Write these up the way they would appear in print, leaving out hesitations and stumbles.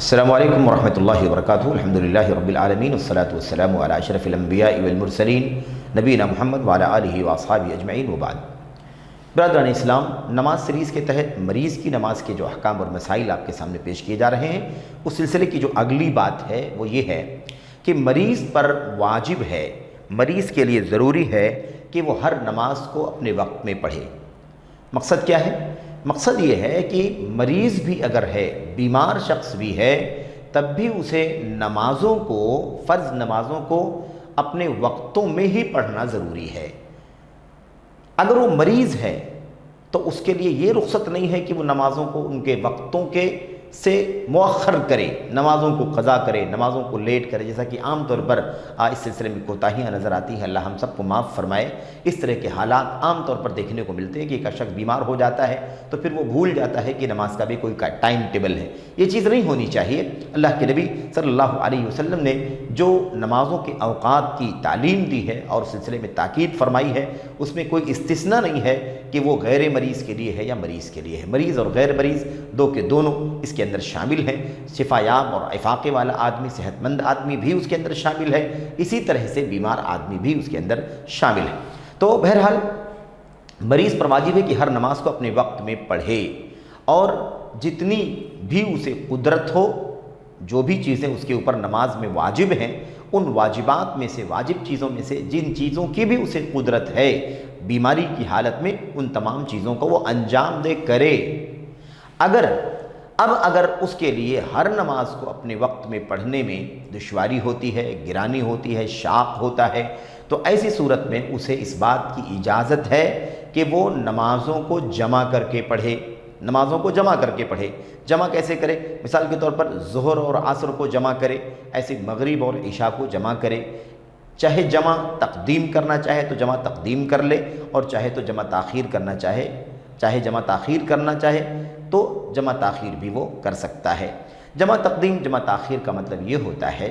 السلام علیکم ورحمۃ اللہ وبرکاتہ۔ الحمدللہ رب العالمین والصلاة والسلام علی اشرف الانبیاء والمرسلین نبینا محمد وعلی آلہ واصحابہ اجمعین وبعد۔ برادران اسلام، نماز سیریز کے تحت مریض کی نماز کے جو احکام اور مسائل آپ کے سامنے پیش کیے جا رہے ہیں، اس سلسلے کی جو اگلی بات ہے وہ یہ ہے کہ مریض پر واجب ہے، مریض کے لیے ضروری ہے کہ وہ ہر نماز کو اپنے وقت میں پڑھے۔ مقصد کیا ہے؟ مقصد یہ ہے کہ مریض بھی اگر ہے، بیمار شخص بھی ہے، تب بھی اسے نمازوں کو، فرض نمازوں کو اپنے وقتوں میں ہی پڑھنا ضروری ہے۔ اگر وہ مریض ہے تو اس کے لیے یہ رخصت نہیں ہے کہ وہ نمازوں کو ان کے وقتوں کے سے مؤخر کرے، نمازوں کو قضا کرے، نمازوں کو لیٹ کرے، جیسا کہ عام طور پر اس سلسلے میں کوتاہیاں نظر آتی ہیں۔ اللہ ہم سب کو معاف فرمائے۔ اس طرح کے حالات عام طور پر دیکھنے کو ملتے ہیں کہ ایک شخص بیمار ہو جاتا ہے تو پھر وہ بھول جاتا ہے کہ نماز کا بھی کوئی ٹائم ٹیبل ہے۔ یہ چیز نہیں ہونی چاہیے۔ اللہ کے نبی صلی اللہ علیہ وسلم نے جو نمازوں کے اوقات کی تعلیم دی ہے اور سلسلے میں تاکید فرمائی ہے، اس میں کوئی استثناء نہیں ہے کہ وہ غیر مریض کے لیے ہے یا مریض کے لیے ہے۔ مریض اور غیر مریض دو کے دونوں اس کے اندر شامل ہیں۔ شفا یاب اور افاقے والا آدمی، صحت مند آدمی بھی اس کے اندر شامل ہے، اسی طرح سے بیمار آدمی بھی اس کے اندر شامل ہے۔ تو بہرحال مریض پر واجب ہے کہ ہر نماز کو اپنے وقت میں پڑھے، اور جتنی بھی اسے قدرت ہو، جو بھی چیزیں اس کے اوپر نماز میں واجب ہیں، ان واجبات میں سے، واجب چیزوں میں سے جن چیزوں کی بھی اسے قدرت ہے، بیماری کی حالت میں ان تمام چیزوں کو وہ انجام دے کرے۔ اگر اس کے لیے ہر نماز کو اپنے وقت میں پڑھنے میں دشواری ہوتی ہے، گرانی ہوتی ہے، شاق ہوتا ہے، تو ایسی صورت میں اسے اس بات کی اجازت ہے کہ وہ نمازوں کو جمع کر کے پڑھے۔ نمازوں کو جمع کر کے پڑھے۔ جمع کیسے کرے؟ مثال کے طور پر ظہر اور عصر کو جمع کرے، ایسے مغرب اور عشاء کو جمع کرے۔ چاہے جمع تقدیم کرنا چاہے تو جمع تقدیم کر لے، اور چاہے تو جمع تاخیر کرنا چاہے، جمع تاخیر کرنا چاہے تو جمع تاخیر بھی وہ کر سکتا ہے۔ جمع تقدیم، جمع تاخیر کا مطلب یہ ہوتا ہے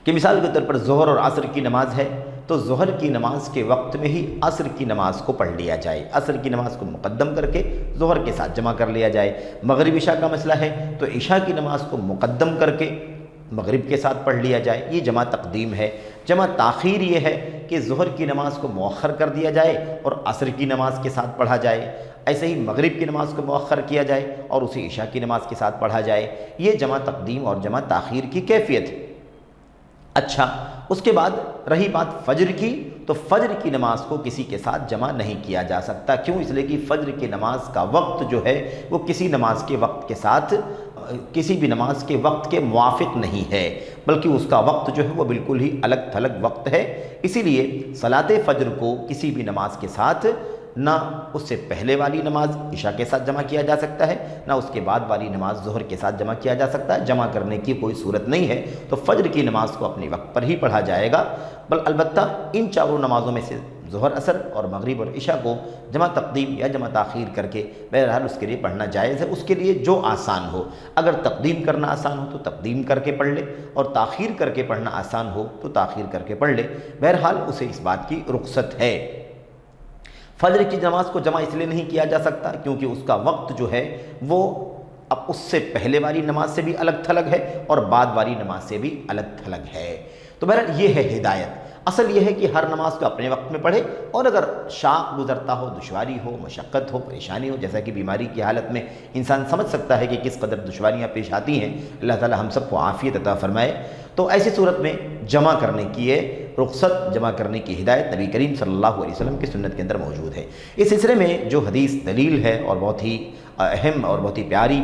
کہ مثال کے طور پر ظہر اور عصر کی نماز ہے تو ظہر کی نماز کے وقت میں ہی عصر کی نماز کو پڑھ لیا جائے، عصر کی نماز کو مقدم کر کے ظہر کے ساتھ جمع کر لیا جائے۔ مغرب عشاء کا مسئلہ ہے تو عشاء کی نماز کو مقدم کر کے مغرب کے ساتھ پڑھ لیا جائے، یہ جمع تقدیم ہے۔ جمع تاخیر یہ ہے کہ ظہر کی نماز کو مؤخر کر دیا جائے اور عصر کی نماز کے ساتھ پڑھا جائے، ایسے ہی مغرب کی نماز کو مؤخر کیا جائے اور اسے عشاء کی نماز کے ساتھ پڑھا جائے۔ یہ جمع تقدیم اور جمع تاخیر کی کیفیت ہے۔ اچھا، اس کے بعد رہی بات فجر کی، تو فجر کی نماز کو کسی کے ساتھ جمع نہیں کیا جا سکتا۔ کیوں؟ اس لیے کہ فجر کی نماز کا وقت جو ہے وہ کسی نماز کے وقت کے ساتھ، کسی بھی نماز کے وقت کے موافق نہیں ہے، بلکہ اس کا وقت جو ہے وہ بالکل ہی الگ تھلگ وقت ہے۔ اسی لیے صلاۃ فجر کو کسی بھی نماز کے ساتھ، نہ اس سے پہلے والی نماز عشاء کے ساتھ جمع کیا جا سکتا ہے، نہ اس کے بعد والی نماز ظہر کے ساتھ جمع کیا جا سکتا ہے۔ جمع کرنے کی کوئی صورت نہیں ہے، تو فجر کی نماز کو اپنے وقت پر ہی پڑھا جائے گا۔ البتہ ان چاروں نمازوں میں سے ظہر، عصر اور مغرب اور عشاء کو جمع تقدیم یا جمع تاخیر کر کے بہرحال اس کے لیے پڑھنا جائز ہے، اس کے لیے جو آسان ہو۔ اگر تقدیم کرنا آسان ہو تو تقدیم کر کے پڑھ لے، اور تاخیر کر کے پڑھنا آسان ہو تو تاخیر کر کے پڑھ لے، بہرحال اسے اس بات کی رخصت ہے۔ فجر کی نماز کو جمع اس لیے نہیں کیا جا سکتا کیونکہ اس کا وقت جو ہے وہ اب اس سے پہلے والی نماز سے بھی الگ تھلگ ہے اور بعد والی نماز سے بھی الگ تھلگ ہے۔ تو بہرحال یہ ہے ہدایت۔ اصل یہ ہے کہ ہر نماز کو اپنے وقت میں پڑھے، اور اگر شاق گزرتا ہو، دشواری ہو، مشقت ہو، پریشانی ہو، جیسا کہ بیماری کی حالت میں انسان سمجھ سکتا ہے کہ کس قدر دشواریاں پیش آتی ہیں، اللہ تعالی ہم سب کو عافیت عطا فرمائے، تو ایسی صورت میں جمع کرنے کی رخصت، جمع کرنے کی ہدایت نبی کریم صلی اللہ علیہ وسلم کی سنت کے اندر موجود ہے۔ اس سلسلے میں جو حدیث دلیل ہے اور بہت ہی اہم اور بہت ہی پیاری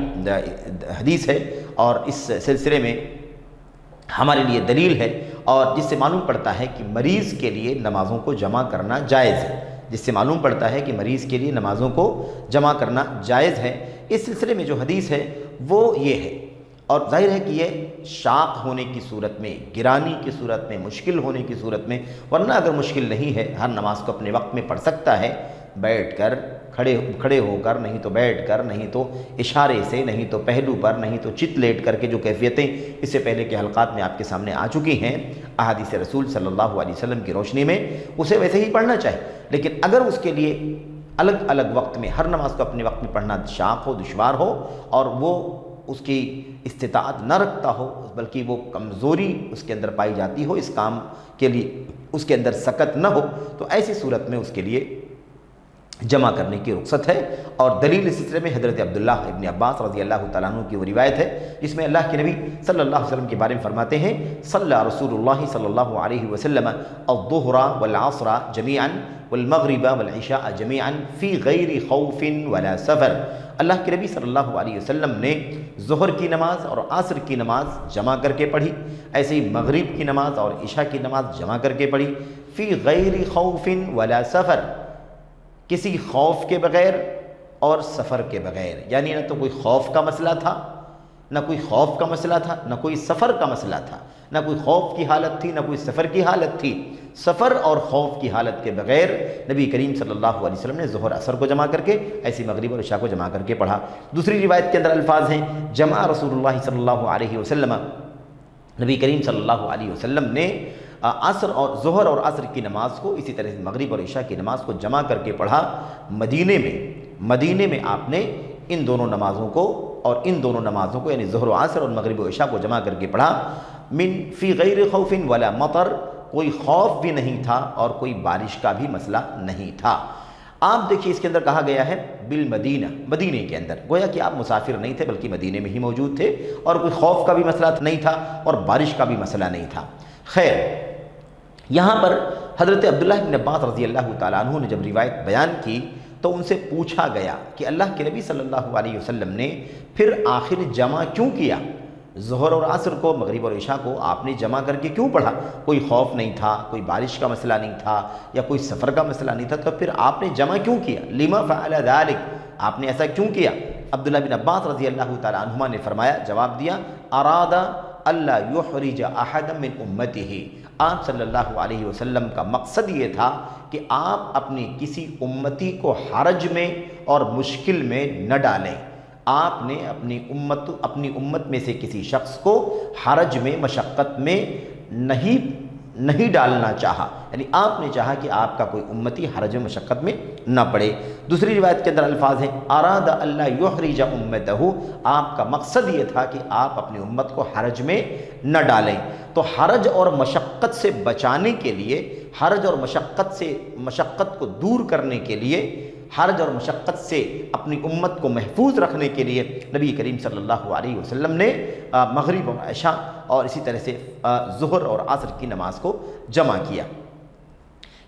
حدیث ہے، اور اس سلسلے میں ہمارے لیے دلیل ہے، اور جس سے معلوم پڑتا ہے کہ مریض کے لیے نمازوں کو جمع کرنا جائز ہے، جس سے معلوم پڑتا ہے کہ مریض کے لیے نمازوں کو جمع کرنا جائز ہے۔ اس سلسلے میں جو حدیث ہے وہ یہ ہے، اور ظاہر ہے کہ یہ شاق ہونے کی صورت میں، گرانی کی صورت میں، مشکل ہونے کی صورت میں، ورنہ اگر مشکل نہیں ہے، ہر نماز کو اپنے وقت میں پڑھ سکتا ہے، بیٹھ کر، کھڑے ہو کر، نہیں تو بیٹھ کر، نہیں تو اشارے سے، نہیں تو پہلو پر، نہیں تو چت لیٹ کر کے، جو کیفیتیں اس سے پہلے کے حلقات میں آپ کے سامنے آ چکی ہیں احادیث رسول صلی اللہ علیہ وسلم کی روشنی میں، اسے ویسے ہی پڑھنا چاہے۔ لیکن اگر اس کے لیے الگ الگ وقت میں ہر نماز کو اپنے وقت میں پڑھنا شاق ہو، دشوار ہو، اور وہ اس کی استطاعت نہ رکھتا ہو بلکہ وہ کمزوری اس کے اندر پائی جاتی ہو، اس کام کے لیے اس کے اندر سکت نہ ہو، تو ایسی صورت میں اس کے لیے جمع کرنے کی رخصت ہے۔ اور دلیل اس سلسلے میں حضرت عبداللہ ابن عباس رضی اللہ تعالیٰ عنہ کی وہ روایت ہے جس میں اللہ کے نبی صلی اللہ علیہ وسلم کے بارے میں فرماتے ہیں، صلی رسول اللہ صلی اللہ علیہ وسلم الظہر والعصر جمیعا والمغرب والعشاء جمیعا فی غیر خوف ولا سفر۔ اللہ کے نبی صلی اللہ علیہ وسلم نے ظہر کی نماز اور عصر کی نماز جمع کر کے پڑھی، ایسے ہی مغرب کی نماز اور عشاء کی نماز جمع کر کے پڑھی، فی غیر خوف ولا سفر، کسی خوف کے بغیر اور سفر کے بغیر، یعنی نہ تو کوئی خوف کا مسئلہ تھا، نہ کوئی خوف کا مسئلہ تھا، نہ کوئی سفر کا مسئلہ تھا، نہ کوئی خوف کی حالت تھی، نہ کوئی سفر کی حالت تھی۔ سفر اور خوف کی حالت کے بغیر نبی کریم صلی اللہ علیہ وسلم نے ظہر عصر کو جمع کر کے ایسی مغرب اور عشاء کو جمع کر کے پڑھا۔ دوسری روایت کے اندر الفاظ ہیں، جمع رسول اللہ صلی اللہ علیہ وسلم، نبی کریم صلی اللہ علیہ وسلم نے عصر اور ظہر اور عصر کی نماز کو اسی طرح سے مغرب اور عشاء کی نماز کو جمع کر کے پڑھا مدینے میں آپ نے ان دونوں نمازوں کو یعنی ظہر و عصر اور مغرب و عشاء کو جمع کر کے پڑھا، من فی غیر خوف ولا مطر، کوئی خوف بھی نہیں تھا اور کوئی بارش کا بھی مسئلہ نہیں تھا۔ آپ دیکھیے اس کے اندر کہا گیا ہے بالمدینہ، مدینے کے اندر، گویا کہ آپ مسافر نہیں تھے بلکہ مدینے میں ہی موجود تھے اور کوئی خوف کا بھی مسئلہ نہیں تھا اور بارش کا بھی مسئلہ نہیں تھا۔ خیر، یہاں پر حضرت عبداللہ بن عباس رضی اللہ تعالیٰ عنہ نے جب روایت بیان کی تو ان سے پوچھا گیا کہ اللہ کے نبی صلی اللہ علیہ وسلم نے پھر آخر جمع کیوں کیا؟ ظہر اور عصر کو، مغرب اور عشاء کو آپ نے جمع کر کے کیوں پڑھا؟ کوئی خوف نہیں تھا، کوئی بارش کا مسئلہ نہیں تھا یا کوئی سفر کا مسئلہ نہیں تھا، تو پھر آپ نے جمع کیوں کیا؟ لما فعل ذلك، آپ نے ایسا کیوں کیا؟ عبداللہ بن عباس رضی اللہ تعالیٰ عنہما نے فرمایا، جواب دیا، اراد اللہ یحرج احد من امتہ، آپ صلی اللہ علیہ وسلم کا مقصد یہ تھا کہ آپ اپنی کسی امتی کو حرج میں اور مشکل میں نہ ڈالیں۔ آپ نے اپنی امت میں سے کسی شخص کو حرج میں، مشقت میں نہیں ڈالنا چاہا، یعنی آپ نے چاہا کہ آپ کا کوئی امتی حرج میں، مشقت میں نہ پڑے۔ دوسری روایت کے اندر الفاظ ہیں، اراد اللہ یحرج امتہ، آپ کا مقصد یہ تھا کہ آپ اپنی امت کو حرج میں نہ ڈالیں۔ تو حرج اور مشقت سے بچانے کے لیے، حرج اور مشقت کو دور کرنے کے لیے، حرج اور مشقت سے اپنی امت کو محفوظ رکھنے کے لیے نبی کریم صلی اللہ علیہ وسلم نے مغرب اور عشاء اور اسی طرح سے ظہر اور عصر کی نماز کو جمع کیا۔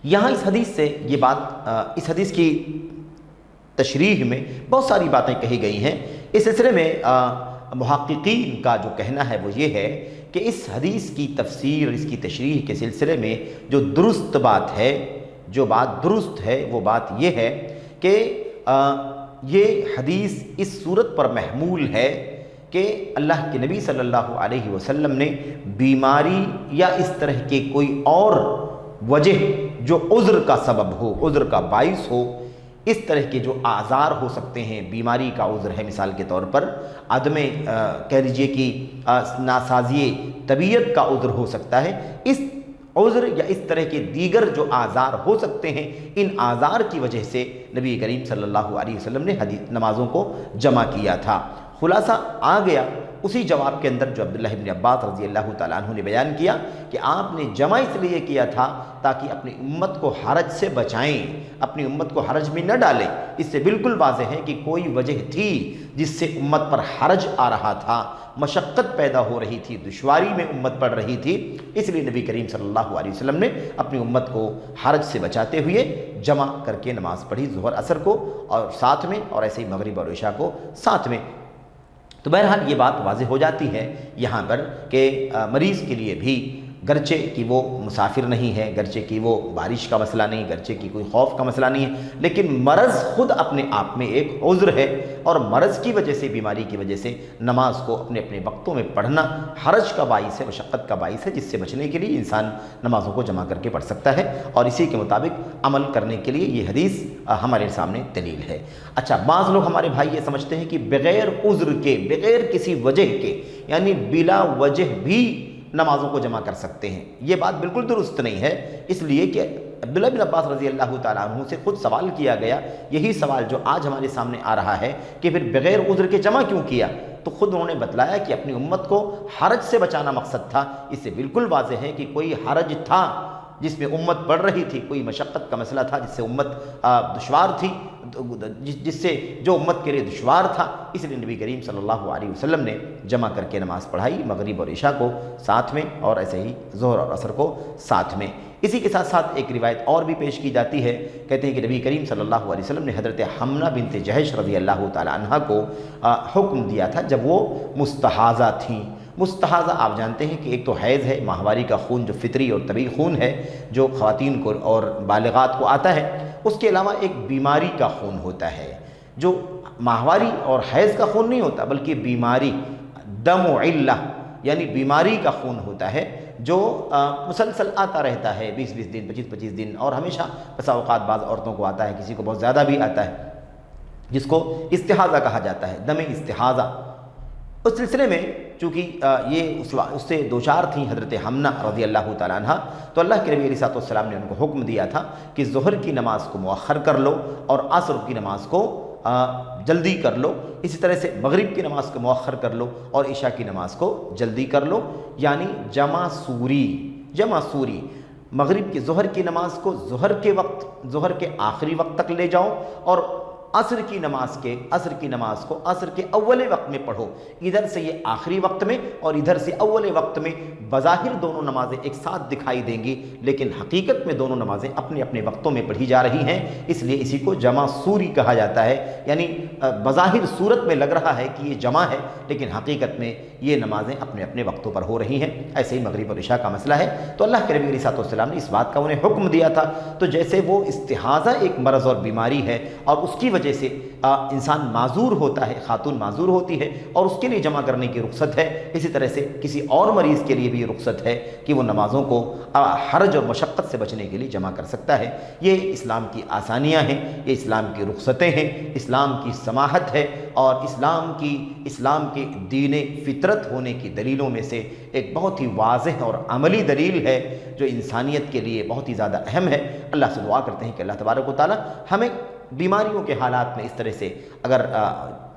یہاں اس حدیث سے یہ بات، اس حدیث کی تشریح میں بہت ساری باتیں کہی گئی ہیں۔ اس سلسلے میں محققین کا جو کہنا ہے وہ یہ ہے کہ اس حدیث کی تفسیر، اس کی تشریح کے سلسلے میں جو درست بات ہے، جو بات درست ہے، وہ بات یہ ہے کہ یہ حدیث اس صورت پر محمول ہے کہ اللہ کے نبی صلی اللہ علیہ وسلم نے بیماری یا اس طرح کے کوئی اور وجہ جو عذر کا سبب ہو، عذر کا باعث ہو، اس طرح کے جو اعذار ہو سکتے ہیں، بیماری کا عذر ہے مثال کے طور پر، عدم کہہ لیجئے کہ ناسازی طبیعت کا عذر ہو سکتا ہے، اس عذر یا اس طرح کے دیگر جو اعذار ہو سکتے ہیں، ان اعذار کی وجہ سے نبی کریم صلی اللہ علیہ وسلم نے نمازوں کو جمع کیا تھا۔ خلاصہ آ گیا اسی جواب کے اندر جو عبداللہ بن عباس رضی اللہ تعالیٰ عنہ نے بیان کیا کہ آپ نے جمع اس لیے کیا تھا تاکہ اپنی امت کو حرج سے بچائیں، اپنی امت کو حرج میں نہ ڈالیں۔ اس سے بالکل واضح ہے کہ کوئی وجہ تھی جس سے امت پر حرج آ رہا تھا، مشقت پیدا ہو رہی تھی، دشواری میں امت پڑ رہی تھی، اس لیے نبی کریم صلی اللہ علیہ وسلم نے اپنی امت کو حرج سے بچاتے ہوئے جمع کر کے نماز پڑھی، ظہر عصر کو اور ساتھ میں، اور ایسے ہی مغرب اور عشاء کو ساتھ میں۔ تو بہرحال یہ بات واضح ہو جاتی ہے یہاں پر کہ مریض کے لیے بھی، گرچہ کہ وہ مسافر نہیں ہے، گرچہ کہ وہ بارش کا مسئلہ نہیں، گرچہ کہ کوئی خوف کا مسئلہ نہیں ہے، لیکن مرض خود اپنے آپ میں ایک عذر ہے، اور مرض کی وجہ سے، بیماری کی وجہ سے نماز کو اپنے اپنے وقتوں میں پڑھنا حرج کا باعث ہے، مشقت کا باعث ہے، جس سے بچنے کے لیے انسان نمازوں کو جمع کر کے پڑھ سکتا ہے، اور اسی کے مطابق عمل کرنے کے لیے یہ حدیث ہمارے سامنے دلیل ہے۔ اچھا، بعض لوگ ہمارے بھائی یہ سمجھتے ہیں کہ بغیر عذر کے، بغیر کسی وجہ کے، یعنی بلا وجہ بھی نمازوں کو جمع کر سکتے ہیں۔ یہ بات بالکل درست نہیں ہے، اس لیے کہ عبداللہ بن عباس رضی اللہ تعالیٰ عنہ سے خود سوال کیا گیا، یہی سوال جو آج ہمارے سامنے آ رہا ہے کہ پھر بغیر عذر کے جمع کیوں کیا؟ تو خود انہوں نے بتلایا کہ اپنی امت کو حرج سے بچانا مقصد تھا۔ اس سے بالکل واضح ہے کہ کوئی حرج تھا جس میں امت بڑھ رہی تھی، کوئی مشقت کا مسئلہ تھا جس سے امت دشوار تھی، جس سے جو امت کے لیے دشوار تھا، اس لیے نبی کریم صلی اللہ علیہ وسلم نے جمع کر کے نماز پڑھائی، مغرب اور عشاء کو ساتھ میں اور ایسے ہی ظہر اور عصر کو ساتھ میں۔ اسی کے ساتھ ساتھ ایک روایت اور بھی پیش کی جاتی ہے، کہتے ہیں کہ نبی کریم صلی اللہ علیہ وسلم نے حضرت حمنہ بنت جہش رضی اللہ تعالی عنہ کو حکم دیا تھا جب وہ مستحاضہ تھیں۔ مستحاضہ آپ جانتے ہیں کہ ایک تو حیض ہے، ماہواری کا خون جو فطری اور طبیعی خون ہے جو خواتین کو اور بالغات کو آتا ہے، اس کے علاوہ ایک بیماری کا خون ہوتا ہے جو ماہواری اور حیض کا خون نہیں ہوتا بلکہ بیماری، دم و علہ یعنی بیماری کا خون ہوتا ہے جو مسلسل آتا رہتا ہے، 20 دن 25 دن، اور ہمیشہ بسا اوقات بعض عورتوں کو آتا ہے، کسی کو بہت زیادہ بھی آتا ہے، جس کو استحاضہ کہا جاتا ہے، دم استحاضہ۔ اس سلسلے میں چونکہ یہ اس سے دوچار تھیں حضرت حمنہ رضی اللہ تعالیٰ عنہ، تو اللہ کے نبی علیہ السلام نے ان کو حکم دیا تھا کہ ظہر کی نماز کو مؤخر کر لو اور عصر کی نماز کو جلدی کر لو، اسی طرح سے مغرب کی نماز کو مؤخر کر لو اور عشاء کی نماز کو جلدی کر لو، یعنی جمع سوری مغرب کی ظہر کی نماز کو ظہر کے آخری وقت تک لے جاؤ اور عصر کی نماز کو عصر کے اول وقت میں پڑھو، ادھر سے یہ آخری وقت میں اور ادھر سے اول وقت میں بظاہر دونوں نمازیں ایک ساتھ دکھائی دیں گی، لیکن حقیقت میں دونوں نمازیں اپنے اپنے وقتوں میں پڑھی جا رہی ہیں، اس لیے اسی کو جمع سوری کہا جاتا ہے، یعنی بظاہر صورت میں لگ رہا ہے کہ یہ جمع ہے لیکن حقیقت میں یہ نمازیں اپنے اپنے وقتوں پر ہو رہی ہیں۔ ایسے ہی مغرب اور عشاء کا مسئلہ ہے، تو اللہ کے نبی علیہ السلام نے اس بات کا انہیں حکم دیا تھا، تو جیسے وہ استحاضہ ایک مرض اور بیماری ہے اور اس کی وجہ سے انسان معذور ہوتا ہے، خاتون معذور ہوتی ہے اور اس کے لیے جمع کرنے کی رخصت ہے، اسی طرح سے کسی اور مریض کے لیے بھی یہ رخصت ہے کہ وہ نمازوں کو حرج اور مشقت سے بچنے کے لیے جمع کر سکتا ہے۔ یہ اسلام کی آسانیاں ہیں، یہ اسلام کی رخصتیں ہیں، اسلام کی سماحت ہے اور اسلام کے دین فطرت ہونے کی دلیلوں میں سے ایک بہت ہی واضح اور عملی دلیل ہے جو انسانیت کے لیے بہت ہی زیادہ اہم ہے۔ اللہ سے دعا کرتے ہیں کہ اللہ تبارک و تعالی ہمیں بیماریوں کے حالات میں اس طرح سے اگر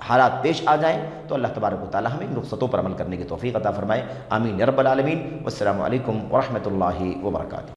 حالات پیش آ جائیں تو اللہ تبارک و تعالی ہمیں ان رخصتوں پر عمل کرنے کی توفیق عطا فرمائے۔ آمین یا رب العالمین۔ والسلام علیکم ورحمۃ اللہ وبرکاتہ۔